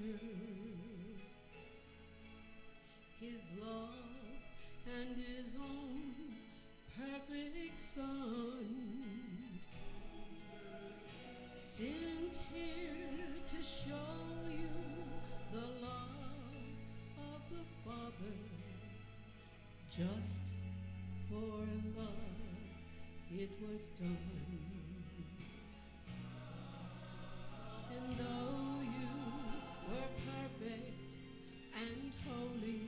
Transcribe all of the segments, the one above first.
Master, His love and His own perfect Son, sent here to show you the love of the Father. Just for love it was done. And though you were perfect and holy,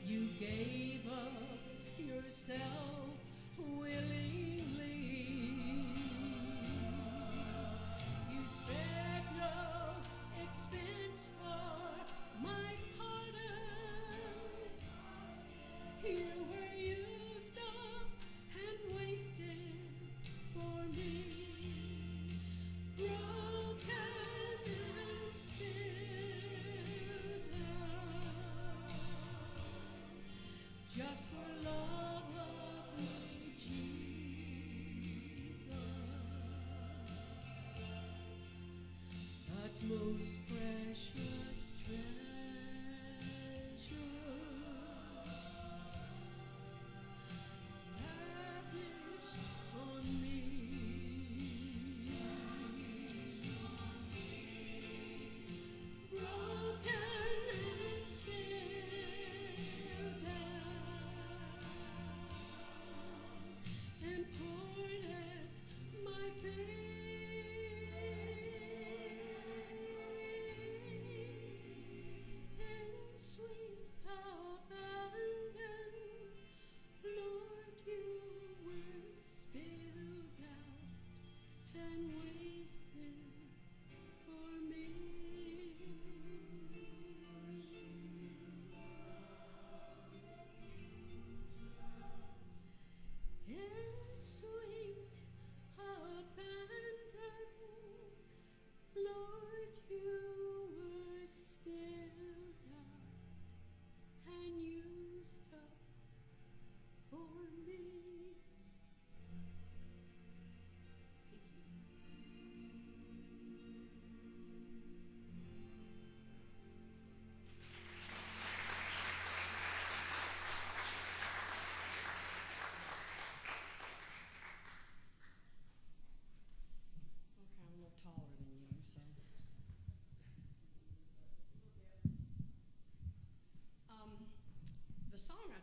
you gave up yourself willingly. You spared no expense for my pardon. You were used up and wasted for me. Broken and spilled out, just for love of me, Jesus. God's most precious treasure, lavished on me.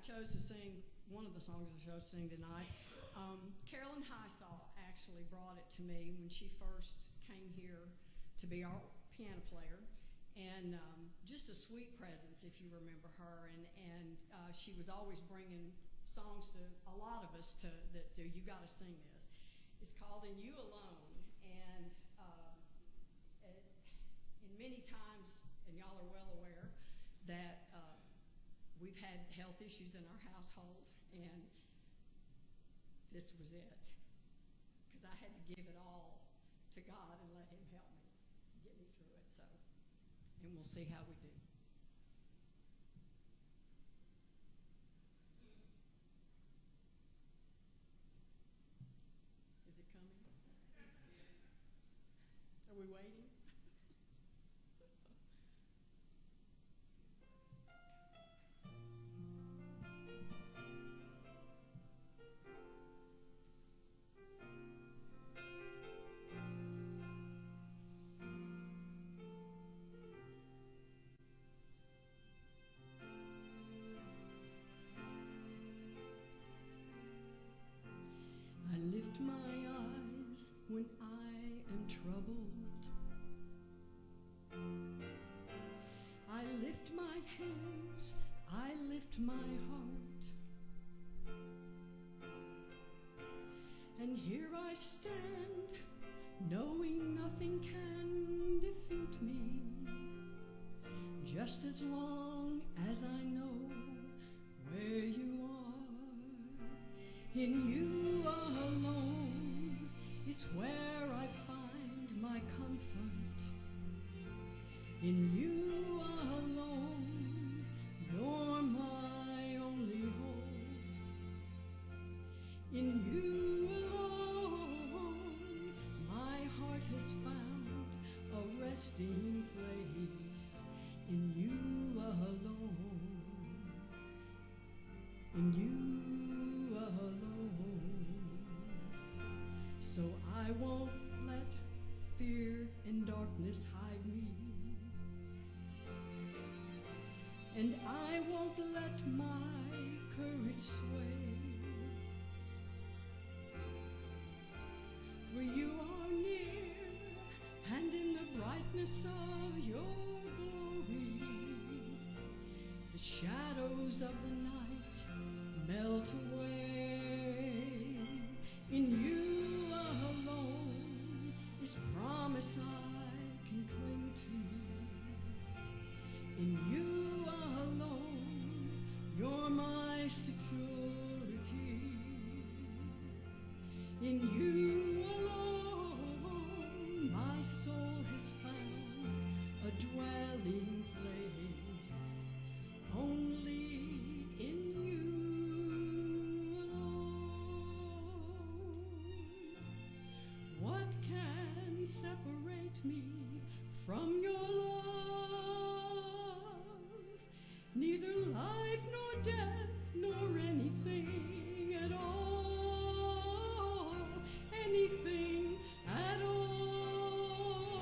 Chose to sing, one of the songs I chose to sing tonight. Carolyn Highsaw actually brought it to me when she first came here to be our piano player, and just a sweet presence, if you remember her, and she was always bringing songs to a lot of us that you got to sing this. It's called "In You Alone," and in many times, and y'all are well aware that we've had health issues in our household, and this was it. Because I had to give it all to God and let Him help me get me through it. So, and we'll see how we do. Is it coming? Are we waiting? My eyes when I am troubled, I lift my hands, I lift my heart, and here I stand, knowing nothing can defeat me, just as long as I know where you are. In you alone is where I find my comfort. In you alone, you're my only hope. In you alone, my heart has found a resting place in you alone, in you alone. So I won't let fear and darkness hide me, and I won't let my courage sway, for you are near, and in the brightness of your glory, the shadows of the night melt away. In you alone is promise I can cling to. In you alone, you're my security. In you alone, my soul has found a dwelling place. Only in you alone. What can separate me from your love? Neither life nor death nor anything at all, anything at all.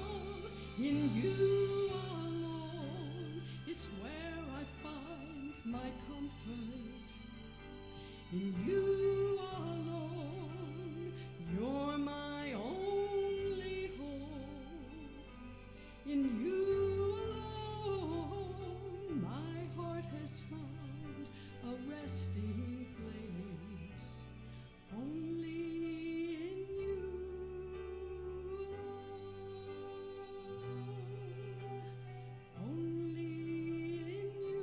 In you alone is where I find my comfort. In you alone, you're my only hope. In you alone, my heart has found a resting place. Only in you alone. Only in you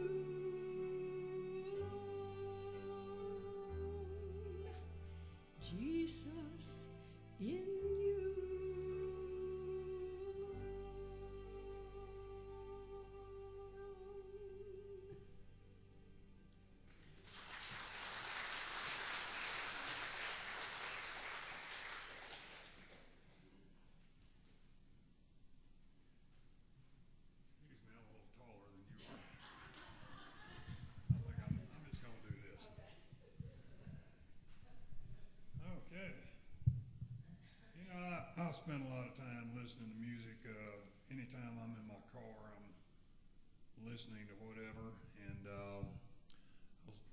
alone. Jesus, in you alone. Excuse me, I'm a little taller than you are. I think I'm just going to do this. Okay. You know, I spend a lot of time listening to music. Anytime I'm in my car, I'm listening to whatever. And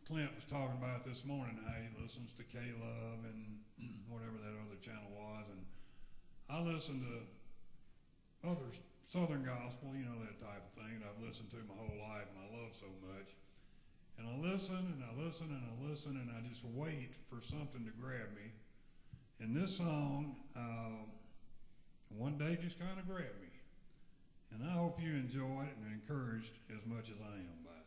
Clint was talking about this morning how he listens to K-Love and whatever that other channel was. And I listen to other Southern gospel, you know, that type of thing that I've listened to my whole life and I love so much. And I listen and I listen and I listen and I just wait for something to grab me. And this song, one day just kind of grabbed me. And I hope you enjoyed it and are encouraged as much as I am by it.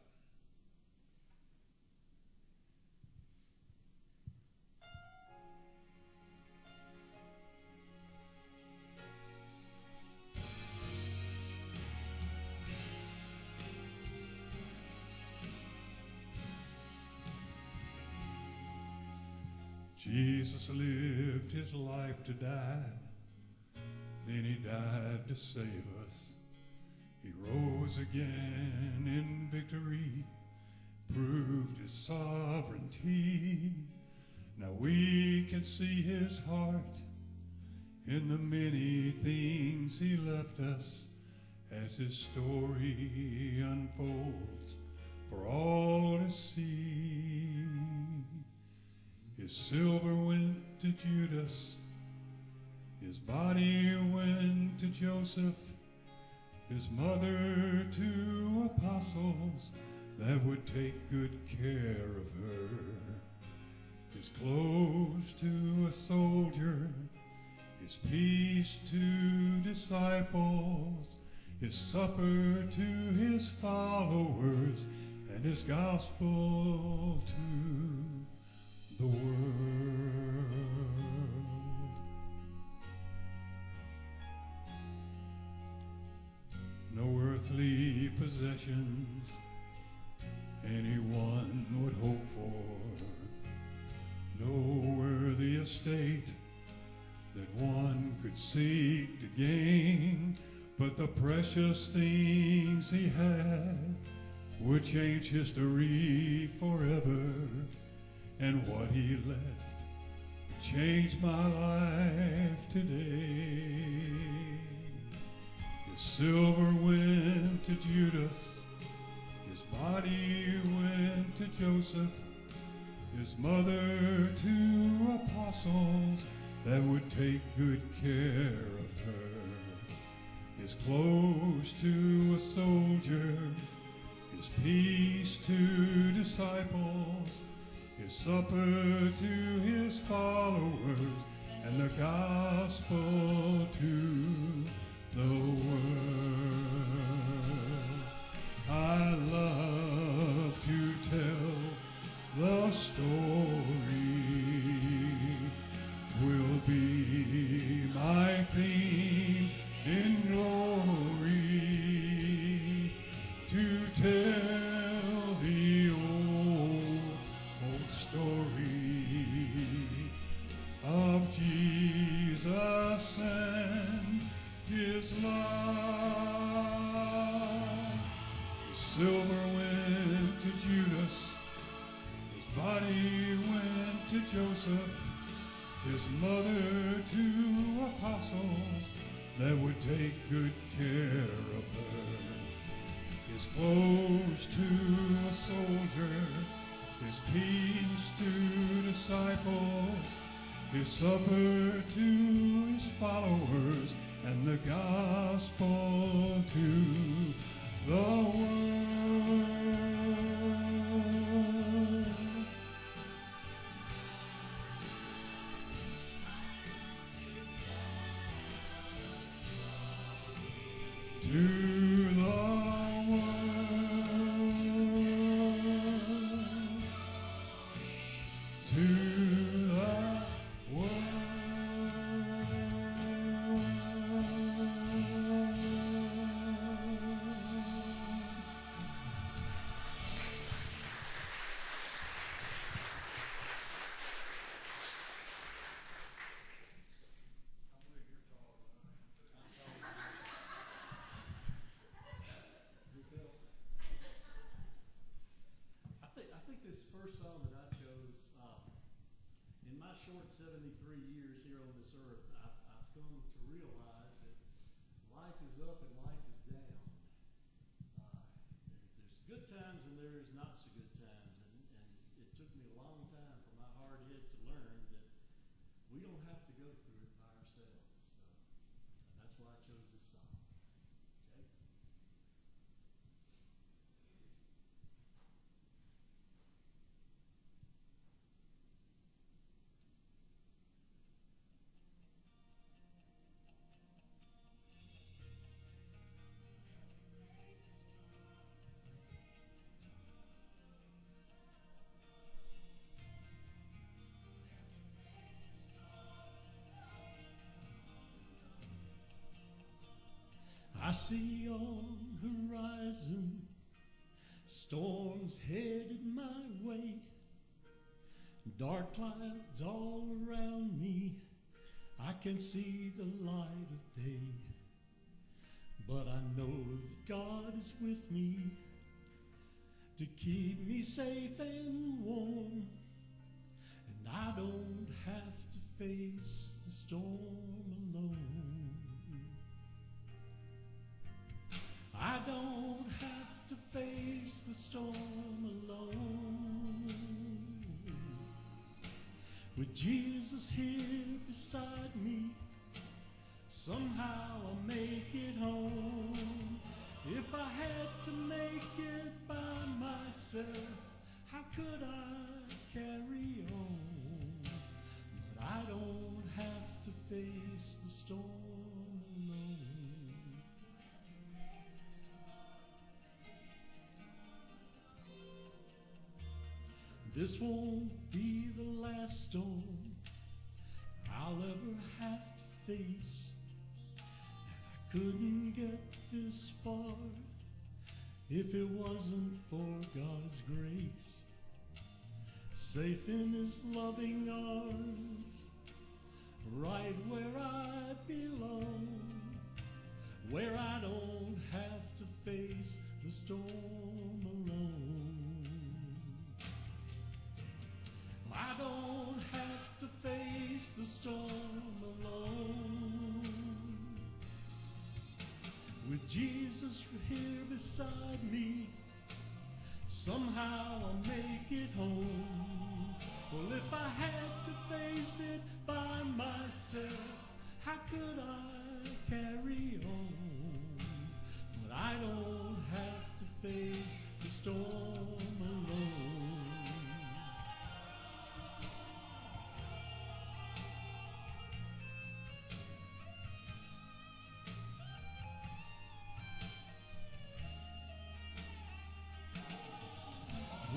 Jesus lived his life to die, then he died to save us. He rose again in victory, proved his sovereignty. Now we can see his heart in the many things he left us as his story unfolds for all to see. His silver went to Judas, his body went to Joseph, his mother to apostles that would take good care of her, his clothes to a soldier, his peace to disciples, his supper to his followers, and his gospel to the world. No earthly possessions anyone would hope for, no worthy estate that one could seek to gain, but the precious things he had would change history forever, and what he left changed my life today. His silver went to Judas, his body went to Joseph, his mother to apostles that would take good care of her, his clothes to a soldier, his peace to disciples, his supper to his followers, and the gospel to the world. I love to tell the story. 'Twill be my theme in glory to tell the old story of Jesus and his love. His silver went to Judas, his body went to Joseph, his mother to apostles that would take good care of her, his clothes to a soldier, his peace to disciples, his supper to his followers, and the gospel to the world. To the world. To the world. I think this first song that I chose, in my short 73 years here on this earth, I've come to realize that life is up and life is down. There's good times and there's not so good times, and it took me a long time for my hard head to learn that we don't have to go through it by ourselves. That's why I chose this song. Okay? I see on the horizon storms headed my way, dark clouds all around me. I can see the light of day, but I know that God is with me to keep me safe and warm, and I don't have to face the storm alone. I don't have to face the storm alone. With Jesus here beside me, somehow I'll make it home. If I had to make it by myself, how could I carry on? But I don't have to face the storm alone. This won't be the last storm I'll ever have to face. I couldn't get this far if it wasn't for God's grace. Safe in His loving arms, right where I belong. where I don't have to face the storm alone. I don't have to face the storm alone. With Jesus here beside me, somehow I'll make it home. Well, if I had to face it by myself, how could I carry on? But I don't have to face the storm alone.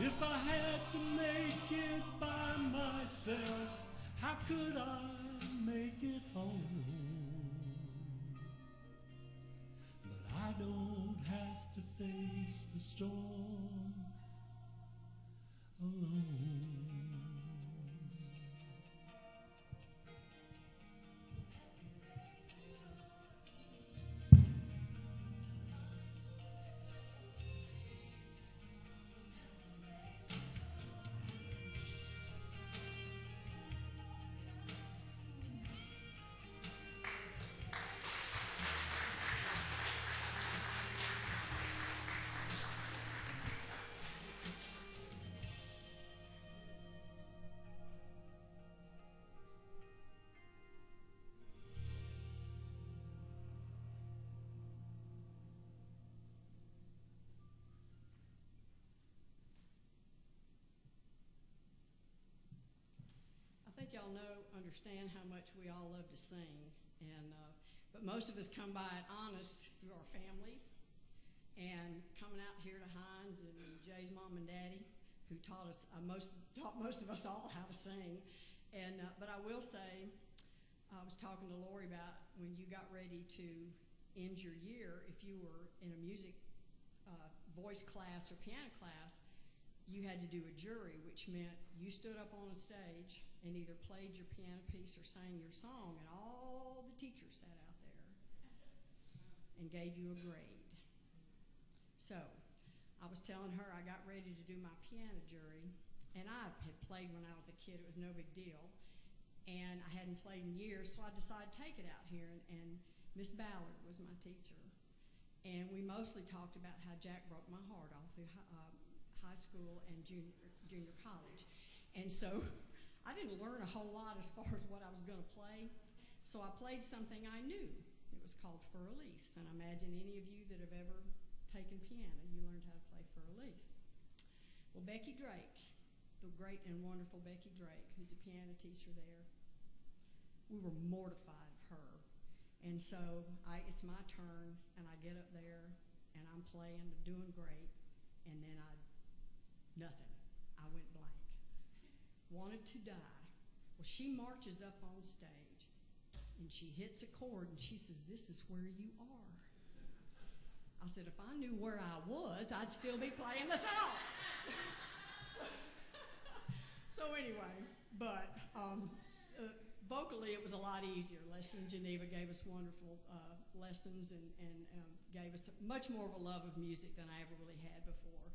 If I had to make it by myself, how could I make it home? But I don't have to face the storm alone. I think y'all understand how much we all love to sing, and but most of us come by it honest through our families, and coming out here to Hines and Jay's mom and daddy, who taught most of us all how to sing. And but I will say, I was talking to Lori about when you got ready to end your year, if you were in a music voice class or piano class, you had to do a jury, which meant you stood up on a stage and either played your piano piece or sang your song, and all the teachers sat out there and gave you a grade. So I was telling her I got ready to do my piano jury, and I had played when I was a kid. It was no big deal, and I hadn't played in years, so I decided to take it out here, and Miss Ballard was my teacher, and we mostly talked about how Jack broke my heart all through high school and junior college. And so I didn't learn a whole lot as far as what I was going to play, so I played something I knew. It was called Fur Elise, and I imagine any of you that have ever taken piano, you learned how to play Fur Elise. Well, Becky Drake, the great and wonderful Becky Drake, who's a piano teacher there, we were mortified of her. And so it's my turn, and I get up there, and I'm playing, doing great, and then nothing. I went blank. Wanted to die. Well, she marches up on stage, and she hits a chord, and she says, "This is where you are." I said, if I knew where I was, I'd still be playing the song. So anyway, but vocally it was a lot easier. Leslie and Geneva gave us wonderful lessons and gave us much more of a love of music than I ever really had before.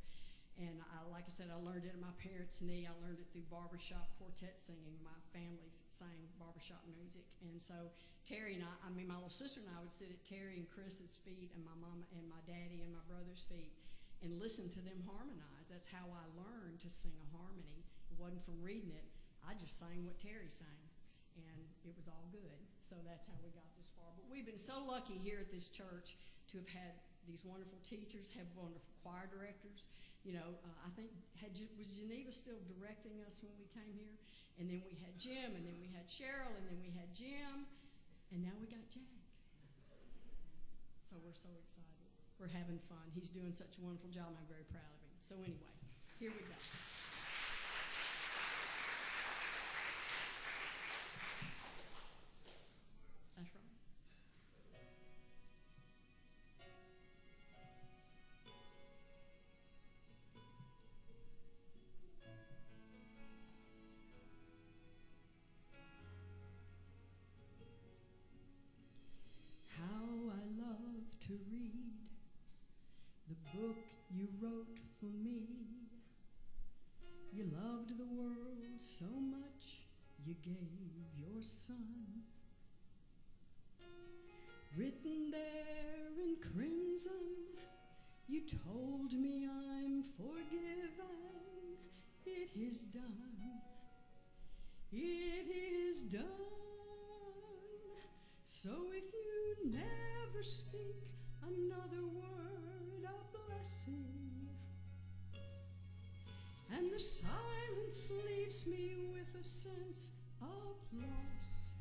And like I said, I learned it at my parents' knee. I learned it through barbershop quartet singing. My family sang barbershop music. And so Terry and my little sister and I would sit at Terry and Chris's feet and my mama and my daddy and my brother's feet and listen to them harmonize. That's how I learned to sing a harmony. It wasn't from reading it. I just sang what Terry sang, and it was all good. So that's how we got this far. But we've been so lucky here at this church to have had these wonderful teachers, have wonderful choir directors. You know, I think, was Geneva still directing us when we came here? And then we had Jim, and then we had Cheryl, and then we had Jim, and now we got Jack. So we're so excited. We're having fun. He's doing such a wonderful job, and I'm very proud of him. So anyway, here we go. That's right. How I love book you wrote for me. You loved the world so much you gave your son. Written there in crimson, you told me I'm forgiven. It is done. It is done. So if you never speak another word, a blessing, and the silence leaves me with a sense of loss,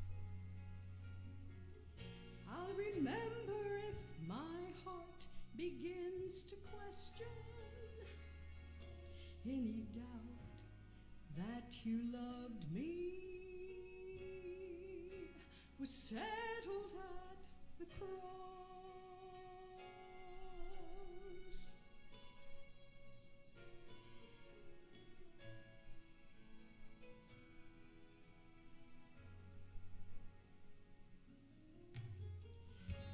I'll remember if my heart begins to question any doubt that you loved me was settled at the cross.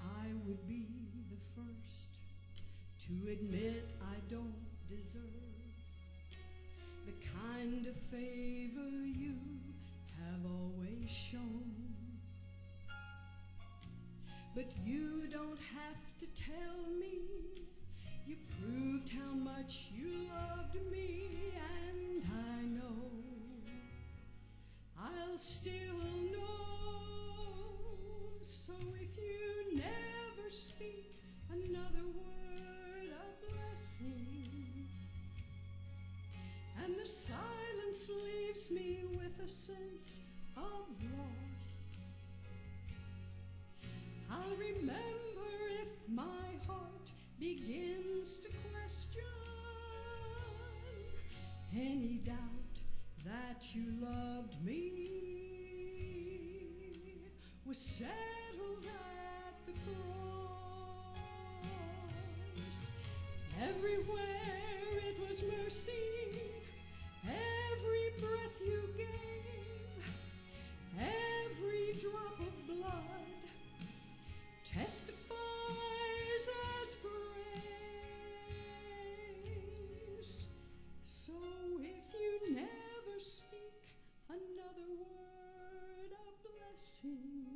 I would be the first to admit I don't deserve the kind of favor you have always shown. But you don't have to tell me. You proved how much you loved me, and I know I'll still know. So if you never speak another word, a blessing, and the silence leaves me with a sense of loss, I'll remember if my heart begins to question any doubt that you loved me was settled at the cross. Everywhere it was mercy, every breath you gave, every drop of blood testifies as grace. So if you never speak another word, a blessing,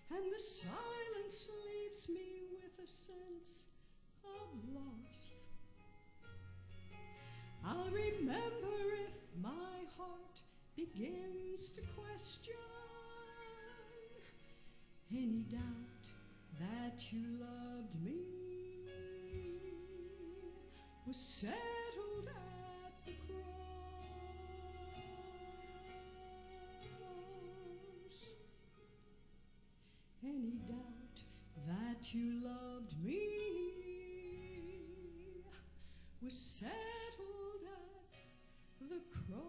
and the silence leaves me with a sense of loss, I'll remember if my heart begins to question any doubt that you loved me was settled at the cross. Any doubt that you loved me was settled at the cross.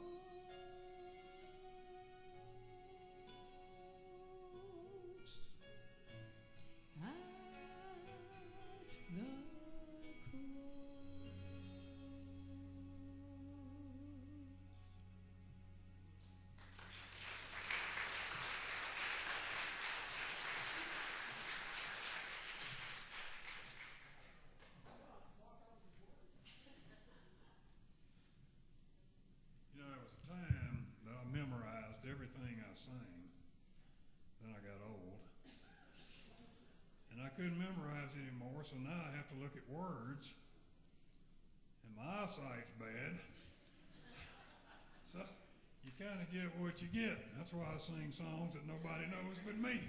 You know, there was a time that I memorized everything I sang. Then I got old. And I couldn't memorize anymore, so now I have to look at words. And my eyesight's bad. So you kind of get what you get. That's why I sing songs that nobody knows but me.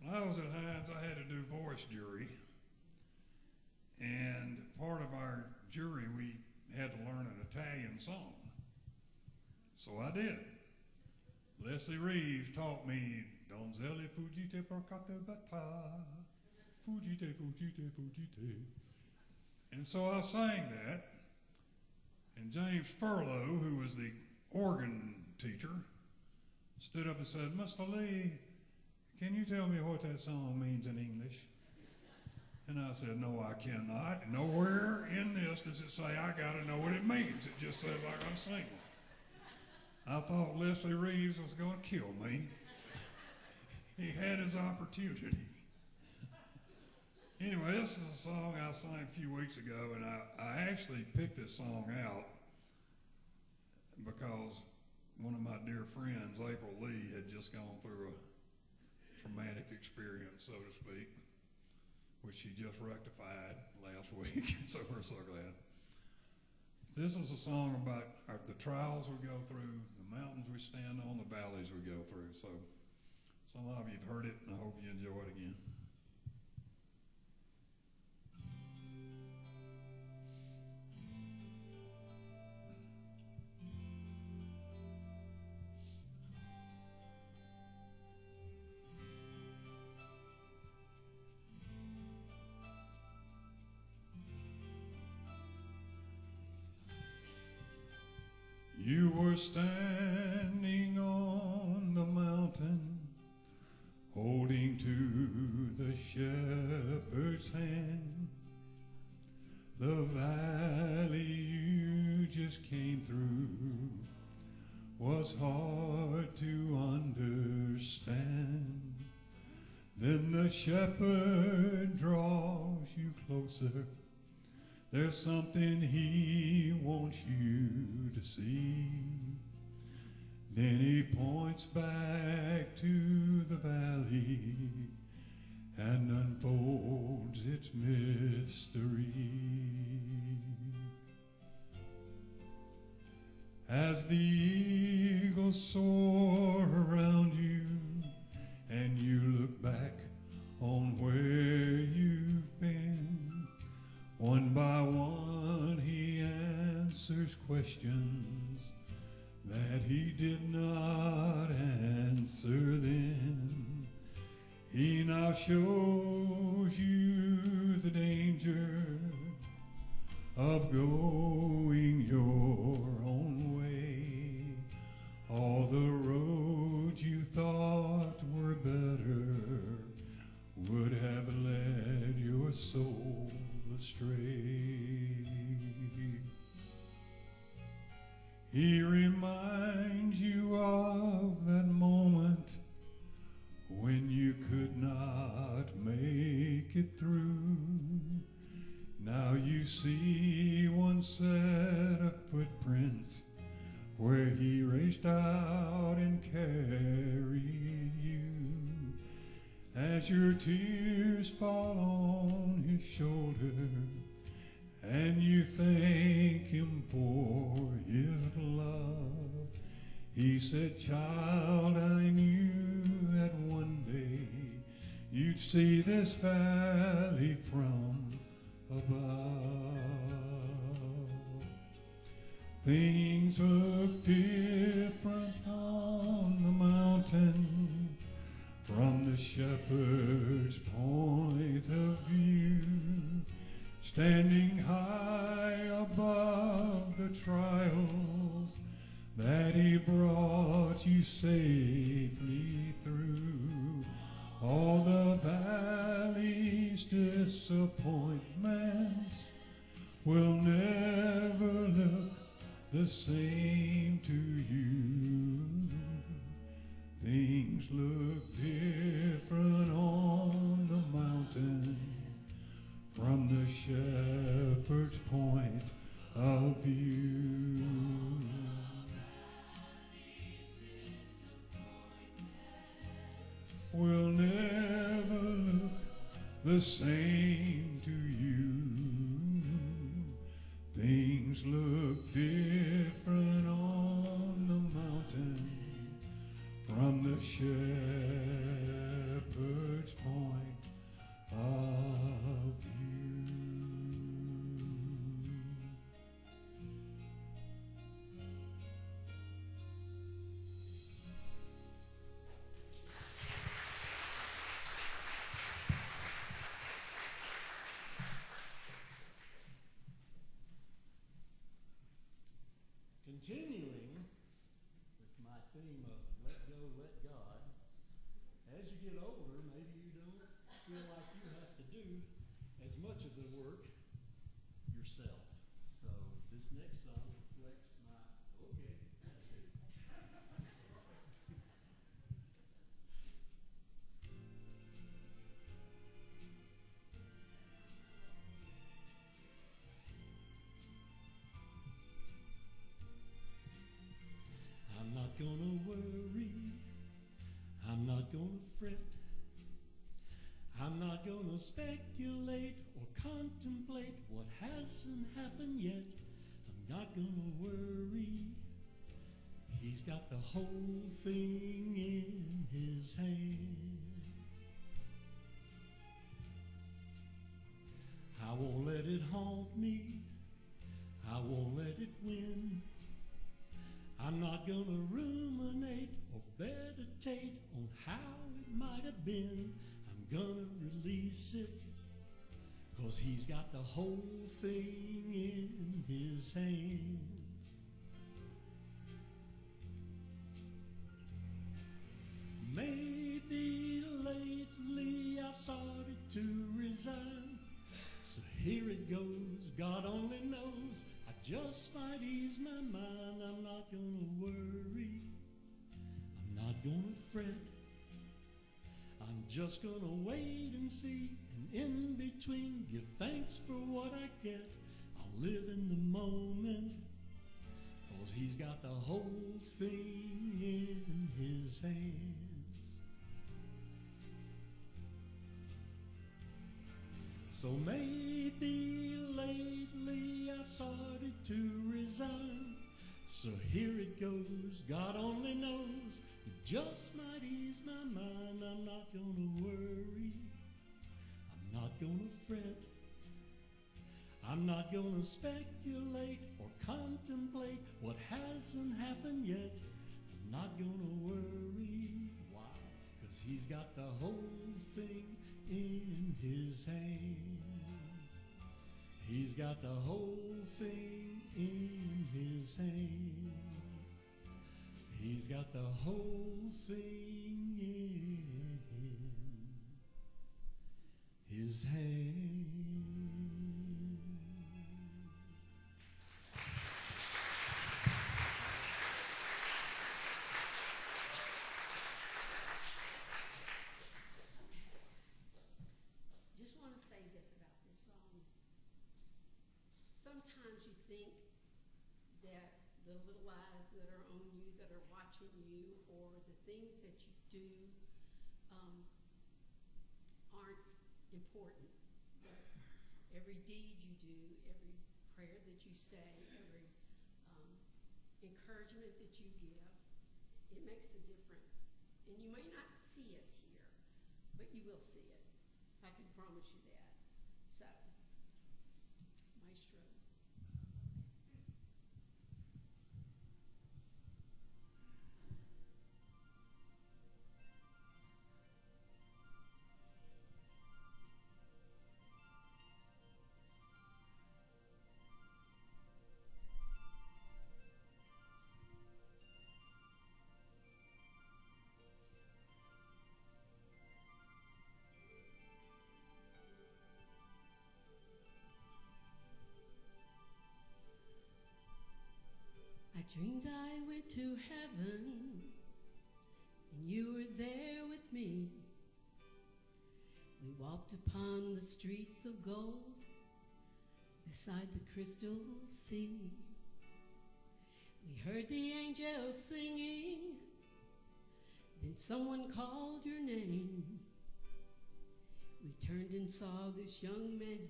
When I was at Hines, I had to do voice jury. And part of our jury, we had to learn an Italian song. So I did. Leslie Reeves taught me Donzelle fuggite porcate bata, fuggite, fuggite, fuggite. And so I sang that. And James Furlow, who was the organ teacher, stood up and said, Mr. Lee, can you tell me what that song means in English? And I said, no, I cannot. Nowhere in this does it say I got to know what it means. It just says I got to sing it. I thought Leslie Reeves was going to kill me. He had his opportunity. Anyway, this is a song I sang a few weeks ago, and I actually picked this song out because one of my dear friends, April Lee, had just gone through a traumatic experience, so to speak, which she just rectified last week, so we're so glad. This is a song about the trials we go through, the mountains we stand on, the valleys we go through. So some of you have heard it, and I hope you enjoy it again. You were standing on the mountain, holding to the shepherd's hand. The valley you just came through was hard to understand. Then the shepherd draws you closer. There's something he wants you to see. Then he points back to the valley and unfolds its mystery. As the eagles soar around you and you look back on where you've been, one by one he answers questions that he did not answer then. He now shows you the danger of going your own way. All the roads you thought were better would have led your soul astray. He reminds you of that moment when you could not make it through. Now you see one set of footprints where he reached out and carried you. As your tears fall on his shoulder and you thank him for his love, he said, "Child, I knew that one day you'd see this valley from above." Things look different on the mountain from the shepherd's point of view. Standing high above the trials that he brought you safely through, all the valley's disappointments will never look the same to you. Things look different on the mountain from the shepherd's point of view. Will never look the same to you. Things look different on the mountain from the shepherd's point of view. Continuing with my theme of let go, let God, as you get older, maybe you don't feel like you have to do as much of the work yourself. So this next song reflects my attitude. not gonna speculate or contemplate what hasn't happened yet. I'm not gonna worry. He's got the whole thing in his hands. I won't let it haunt me. I won't let it win. I'm not gonna ruminate or meditate on how it might have been. I'm gonna release it, 'cause he's got the whole thing in his hands. Maybe lately I've started to resign, so here it goes, God only knows. I just might ease my mind. I'm not gonna worry, I'm not gonna fret. I'm just gonna wait and see, and in between give thanks for what I get. I'll live in the moment, 'cause he's got the whole thing in his hands. So maybe lately I've started to resign, so here it goes, God only knows. You just might ease my mind. I'm not gonna worry, I'm not gonna fret. I'm not gonna speculate or contemplate what hasn't happened yet. I'm not gonna worry. Why? 'Cause he's got the whole thing in his hands. He's got the whole thing in his hands. He's got the whole thing in his hands. Just want to say this about this song. Sometimes you think that the little eyes that are on you, that are watching you, or the things that you do aren't important. But every deed you do, every prayer that you say, every encouragement that you give, it makes a difference. And you may not see it here, but you will see it. I can promise you that. So, Maestro. I dreamed I went to heaven, and you were there with me. We walked upon the streets of gold, beside the crystal sea. We heard the angels singing, then someone called your name. We turned and saw this young man,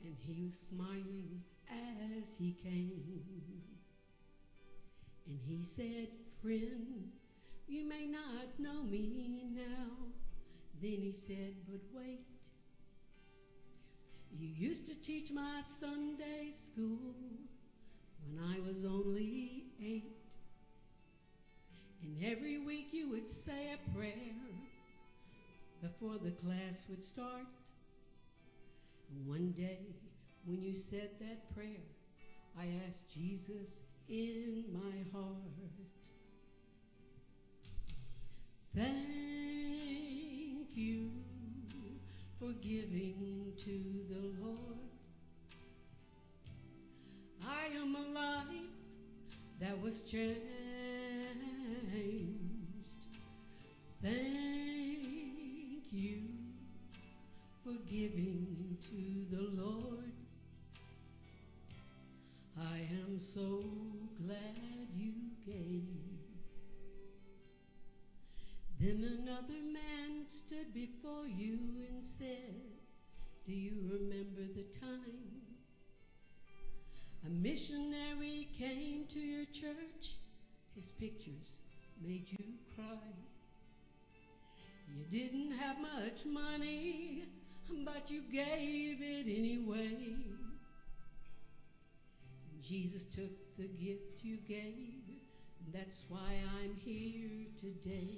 and he was smiling as he came. And he said, friend, you may not know me now. Then he said, but wait. You used to teach my Sunday school when I was only 8. And every week you would say a prayer before the class would start. And one day when you said that prayer, I asked Jesus in my heart. Thank you for giving to the Lord. I am a life that was changed. Thank you for giving to the Lord. I am so glad you gave. Then another man stood before you and said, Do you remember the time a missionary came to your church? His pictures made you cry. You didn't have much money, but you gave it anyway. Jesus took the gift you gave, and that's why I'm here today.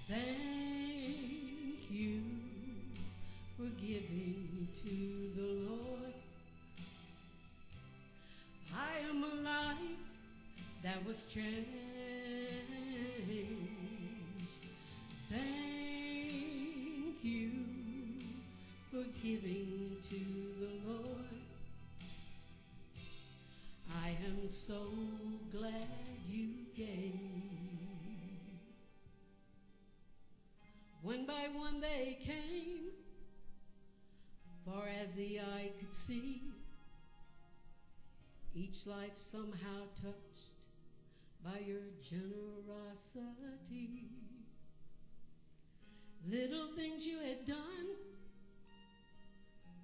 Thank you for giving to the Lord. I am a life that was changed. Thank you for giving to the Lord. I am so glad you gave. One by one they came, far as the eye could see, each life somehow touched by your generosity. Little things you had done,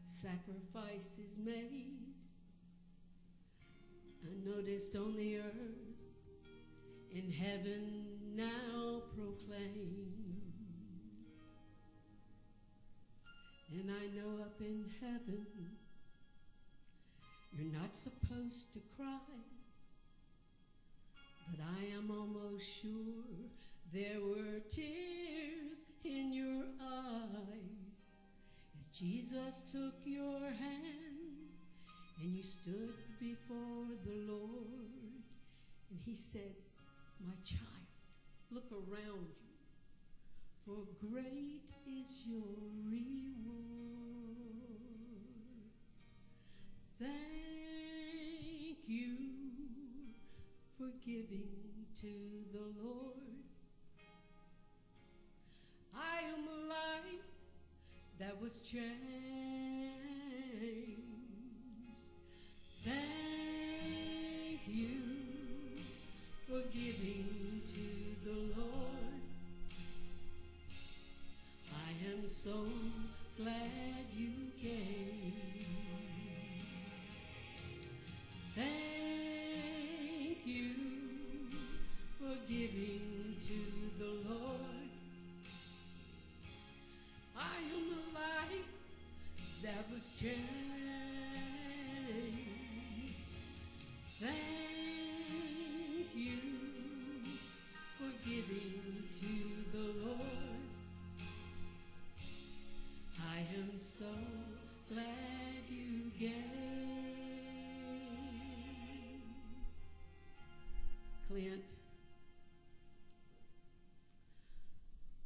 sacrifices made, unnoticed on the earth, in heaven now proclaimed. And I know up in heaven you're not supposed to cry, but I am almost sure there were tears in your eyes as Jesus took your hand and you stood before the Lord, and he said, "My child, look around you, for great is your reward." Thank you for giving to the Lord. I am a life that was changed. Thank you for giving to the Lord. I am so glad you gave. Thank you for giving to the Lord. I am a life that was changed. Thank you for giving to the Lord. I am so glad you gave. Clint,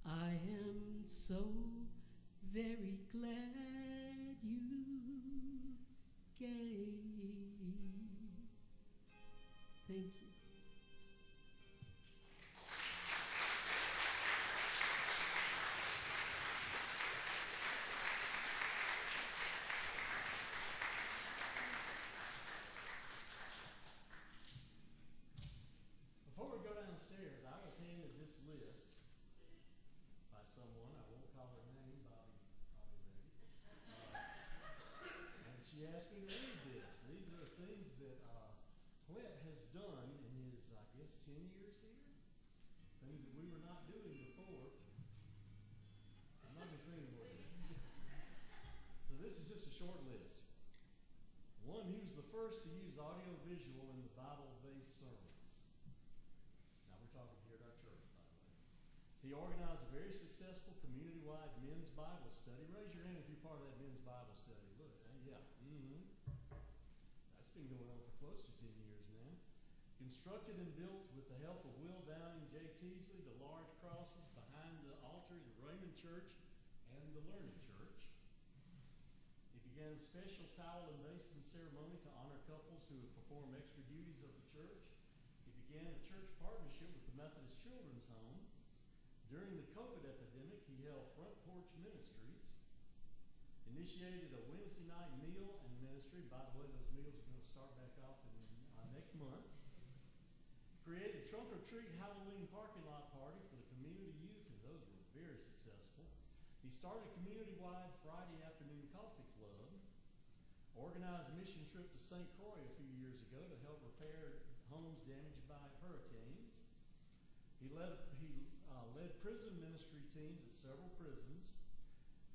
I am so very glad you gave. Thank you. Before we go downstairs, I was handed this list by someone. I won't call her name, Bobby read it. And she asked me to read this. These are things that Clint has done in his, I guess, 10 years here. Things that we were not doing before. I'm not going to say any more than that. So this is just a short list. One, he was the first to use audio-visual in the Bible-based sermons. Now we're talking here at our church, by the way. He organized a very successful community-wide men's Bible study. Raise your hand if you're part of that men's Bible study. Look, yeah. That's been going on for close to 10 years now. Constructed and built with the help of Will Downing, J. Teasley, the large crosses behind the altar in the Raymond Church and the Learning Church. He began a special towel and basin ceremony to honor couples who would perform extra duties of the church. He began a church partnership with the Methodist Children's Home. During the COVID epidemic, he held Front Porch Ministries, initiated a Wednesday night meal and ministry. By the way, those meals are going to start back off in next month. Created Trunk or Treat Halloween parking lot party for the community youth, and those were very successful. He He started a community-wide Friday afternoon coffee club, organized a mission trip to St. Croix a few years ago to help repair homes damaged by hurricanes. He led prison ministry teams at several prisons,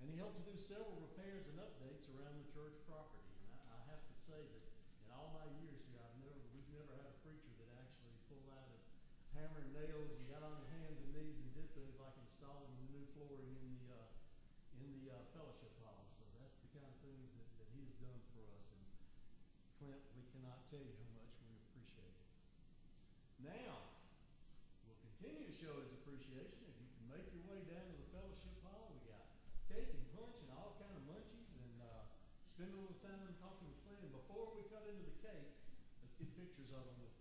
and he helped to do several repairs and updates around the church property. And I have to say that in all my years here, we've never had a preacher that actually pulled out his hammer and nails and got on his hands and knees and did things like installing the new flooring in the fellowship hall. So that's the kind of things that he has done for us. And Clint, we cannot tell you how much we appreciate it. Now, we'll continue to show his appreciation. If you can make your way down to the fellowship hall, we got cake and punch and all kind of munchies, and spend a little time talking with Clint. And before we cut into the cake, let's get pictures of him with